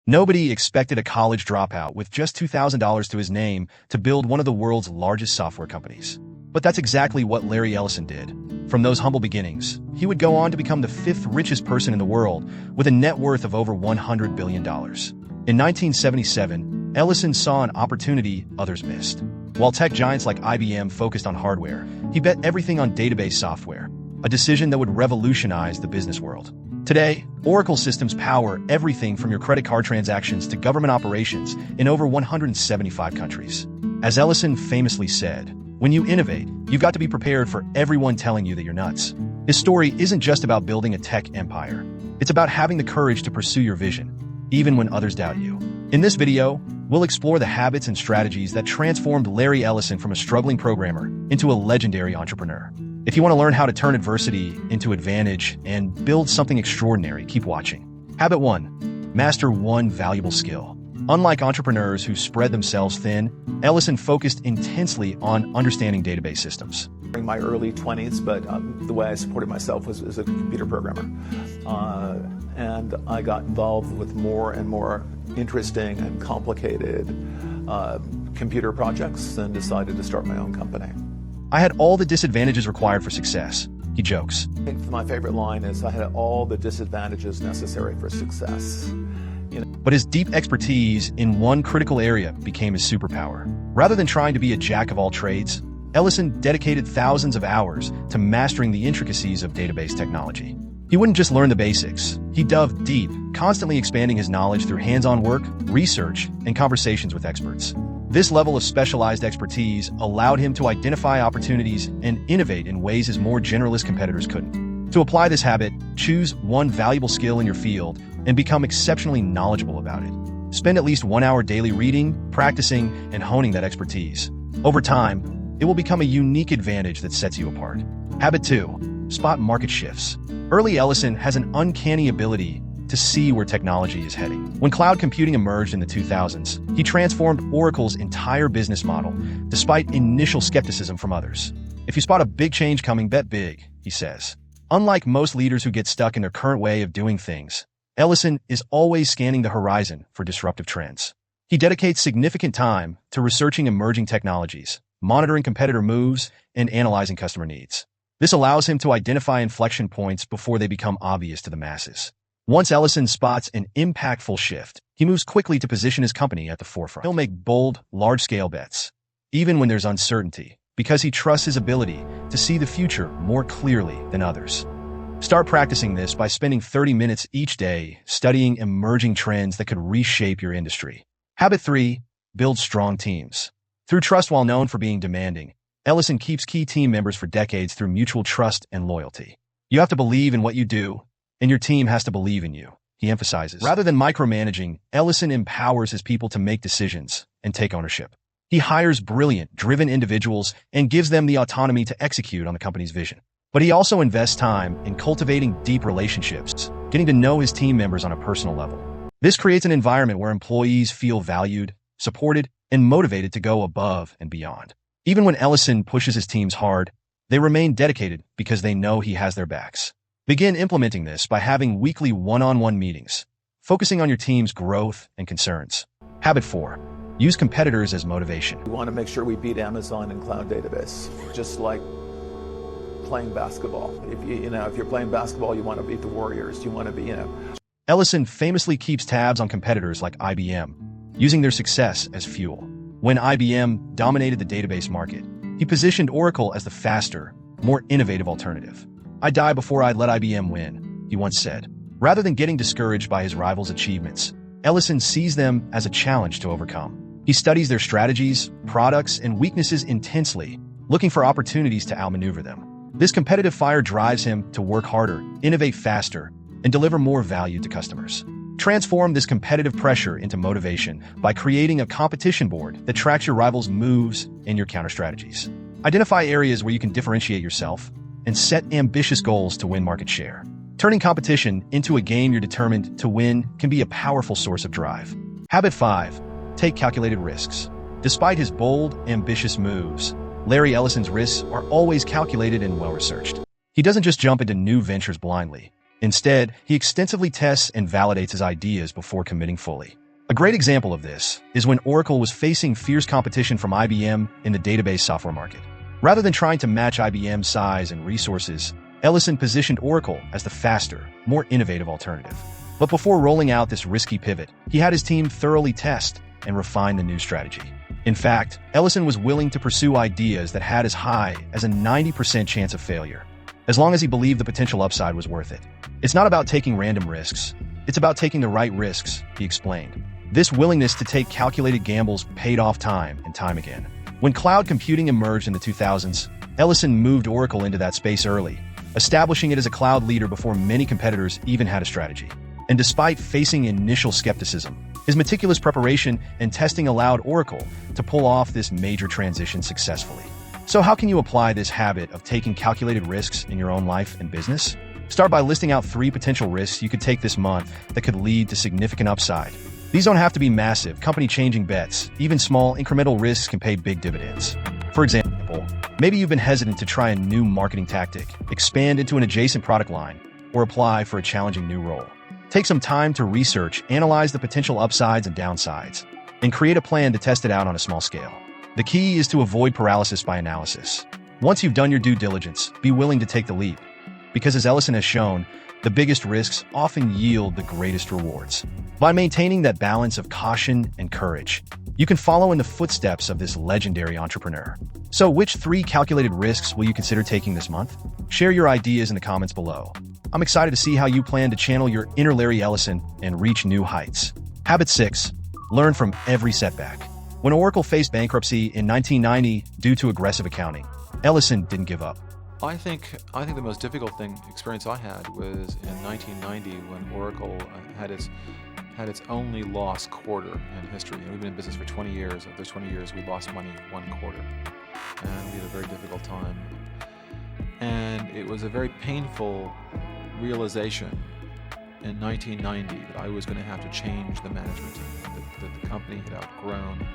Nobody expected a college dropout with just $2,000 to his name to build one of the world's largest software companies. But that's exactly what Larry Ellison did. From those humble beginnings, he would go on to become the fifth richest person in the world with a net worth of over $100 billion. In 1977, Ellison saw an opportunity others missed. While tech giants like IBM focused on hardware, he bet everything on database software, a decision that would revolutionize the business world. Today, Oracle systems power everything from your credit card transactions to government operations in over 175 countries. As Ellison famously said, when you innovate, you've got to be prepared for everyone telling you that you're nuts. His story isn't just about building a tech empire. It's about having the courage to pursue your vision, even when others doubt you. In this video, we'll explore the habits and strategies that transformed Larry Ellison from a struggling programmer into a legendary entrepreneur. If you want to learn how to turn adversity into advantage and build something extraordinary, keep watching. Habit 1. Master one valuable skill. Unlike entrepreneurs who spread themselves thin, Ellison focused intensely on understanding database systems. In my early 20s, but the way I supported myself was as a computer programmer. And I got involved with more and more interesting and complicated computer projects and decided to start my own company. I had all the disadvantages required for success, he jokes. I think my favorite line is, I had all the disadvantages necessary for success. But his deep expertise in one critical area became his superpower. Rather than trying to be a jack of all trades, Ellison dedicated thousands of hours to mastering the intricacies of database technology. He wouldn't just learn the basics. He dove deep, constantly expanding his knowledge through hands-on work, research, and conversations with experts. This level of specialized expertise allowed him to identify opportunities and innovate in ways his more generalist competitors couldn't. To apply this habit, choose one valuable skill in your field and become exceptionally knowledgeable about it. Spend at least 1 hour daily reading, practicing, and honing that expertise. Over time, it will become a unique advantage that sets you apart. Habit 2. Spot market shifts. Early Ellison has an uncanny ability to see where technology is heading. When cloud computing emerged in the 2000s, he transformed Oracle's entire business model, despite initial skepticism from others. If you spot a big change coming, bet big, he says. Unlike most leaders who get stuck in their current way of doing things, Ellison is always scanning the horizon for disruptive trends. He dedicates significant time to researching emerging technologies, monitoring competitor moves, and analyzing customer needs. This allows him to identify inflection points before they become obvious to the masses. Once Ellison spots an impactful shift, he moves quickly to position his company at the forefront. He'll make bold, large-scale bets, even when there's uncertainty, because he trusts his ability to see the future more clearly than others. Start practicing this by spending 30 minutes each day studying emerging trends that could reshape your industry. Habit 3. Build strong teams. Through trust while known for being demanding, Ellison keeps key team members for decades through mutual trust and loyalty. You have to believe in what you do, and your team has to believe in you, he emphasizes. Rather than micromanaging, Ellison empowers his people to make decisions and take ownership. He hires brilliant, driven individuals and gives them the autonomy to execute on the company's vision. But he also invests time in cultivating deep relationships, getting to know his team members on a personal level. This creates an environment where employees feel valued, supported, and motivated to go above and beyond. Even when Ellison pushes his teams hard, they remain dedicated because they know he has their backs. Begin implementing this by having weekly one-on-one meetings, focusing on your team's growth and concerns. Habit 4. Use competitors as motivation. We want to make sure we beat Amazon in cloud database, just like playing basketball. If you're playing basketball, you want to beat the Warriors. You want to be, Ellison famously keeps tabs on competitors like IBM, using their success as fuel. When IBM dominated the database market, he positioned Oracle as the faster, more innovative alternative. "I die before I'd let IBM win," he once said. Rather than getting discouraged by his rivals' achievements, Ellison sees them as a challenge to overcome. He studies their strategies, products, and weaknesses intensely, looking for opportunities to outmaneuver them. This competitive fire drives him to work harder, innovate faster, and deliver more value to customers. Transform this competitive pressure into motivation by creating a competition board that tracks your rivals' moves and your counter strategies. Identify areas where you can differentiate yourself and set ambitious goals to win market share. Turning competition into a game you're determined to win can be a powerful source of drive. Habit 5. Take calculated risks. Despite his bold, ambitious moves, Larry Ellison's risks are always calculated and well-researched. He doesn't just jump into new ventures blindly. Instead, he extensively tests and validates his ideas before committing fully. A great example of this is when Oracle was facing fierce competition from IBM in the database software market. Rather than trying to match IBM's size and resources, Ellison positioned Oracle as the faster, more innovative alternative. But before rolling out this risky pivot, he had his team thoroughly test and refine the new strategy. In fact, Ellison was willing to pursue ideas that had as high as a 90% chance of failure, as long as he believed the potential upside was worth it. It's not about taking random risks. It's about taking the right risks, he explained. This willingness to take calculated gambles paid off time and time again. When cloud computing emerged in the 2000s, Ellison moved Oracle into that space early, establishing it as a cloud leader before many competitors even had a strategy. And despite facing initial skepticism, his meticulous preparation and testing allowed Oracle to pull off this major transition successfully. So how can you apply this habit of taking calculated risks in your own life and business? Start by listing out 3 potential risks you could take this month that could lead to significant upside. These don't have to be massive, company-changing bets. Even small, incremental risks can pay big dividends. For example, maybe you've been hesitant to try a new marketing tactic, expand into an adjacent product line, or apply for a challenging new role. Take some time to research, analyze the potential upsides and downsides, and create a plan to test it out on a small scale. The key is to avoid paralysis by analysis. Once you've done your due diligence, be willing to take the leap. Because as Ellison has shown, the biggest risks often yield the greatest rewards. By maintaining that balance of caution and courage, you can follow in the footsteps of this legendary entrepreneur. So which 3 calculated risks will you consider taking this month? Share your ideas in the comments below. I'm excited to see how you plan to channel your inner Larry Ellison and reach new heights. Habit 6. Learn from every setback. When Oracle faced bankruptcy in 1990 due to aggressive accounting, Ellison didn't give up. I think the most difficult experience I had was in 1990 when Oracle had its only lost quarter in history. And we've been in business for 20 years. Of those 20 years, we lost money 1 quarter, and we had a very difficult time. And it was a very painful realization in 1990 that I was going to have to change the management team, that the company had outgrown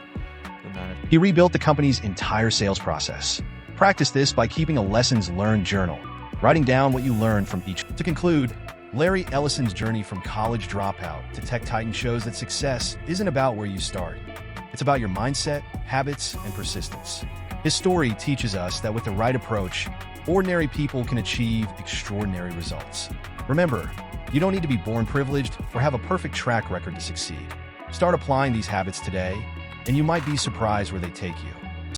the management. He rebuilt the company's entire sales process. Practice this by keeping a lessons learned journal, writing down what you learned from each. To conclude, Larry Ellison's journey from college dropout to tech titan shows that success isn't about where you start. It's about your mindset, habits, and persistence. His story teaches us that with the right approach, ordinary people can achieve extraordinary results. Remember, you don't need to be born privileged or have a perfect track record to succeed. Start applying these habits today, and you might be surprised where they take you.